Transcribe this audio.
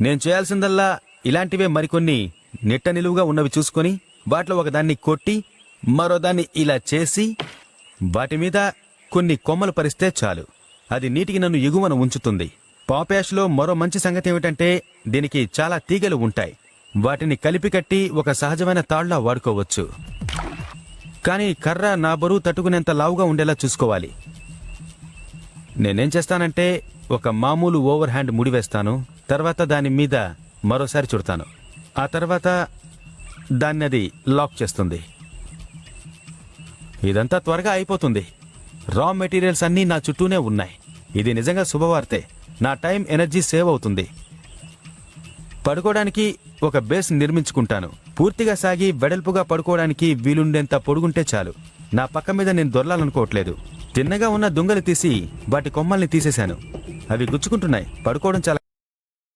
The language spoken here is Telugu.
నేను చేయాల్సిందల్లా ఇలాంటివే మరికొన్ని నిట్ట నిలువుగా ఉన్నవి చూసుకొని వాటిలో ఒకదాన్ని కొట్టి మరో దాన్ని ఇలా చేసి వాటి మీద కొన్ని కొమ్మలు పరిస్తే చాలు. అది నీటికి నన్ను ఎగువన ఉంచుతుంది. పాప్యాష్లో మరో మంచి సంగతి ఏమిటంటే దీనికి చాలా తీగలు ఉంటాయి. వాటిని కలిపి కట్టి ఒక సహజమైన తాళ్లా వాడుకోవచ్చు. కానీ కర్ర నా బరువు తట్టుకునేంత లావుగా ఉండేలా చూసుకోవాలి. నేనేం చేస్తానంటే ఒక మామూలు ఓవర్ హ్యాండ్ ముడివేస్తాను. తర్వాత దాని మీద మరోసారి చుడతాను. ఆ తర్వాత దాన్ని అది లాక్ చేస్తుంది. ఇదంతా త్వరగా అయిపోతుంది. రా మెటీరియల్స్ అన్నీ నా చుట్టూనే ఉన్నాయి. ఇది నిజంగా శుభవార్తే. నా టైం, ఎనర్జీ సేవ్ అవుతుంది. పడుకోవడానికి ఒక బేస్ నిర్మించుకుంటాను. పూర్తిగా సాగి వెడల్పుగా పడుకోవడానికి వీలుండేంత పొడుగుంటే చాలు. నా పక్క మీద నేను దొర్లాలనుకోవట్లేదు. తిన్నగా ఉన్న దుంగలు తీసి వాటి కొమ్మల్ని తీసేశాను. అవి గుచ్చుకుంటున్నాయి. పడుకోవడం చాలా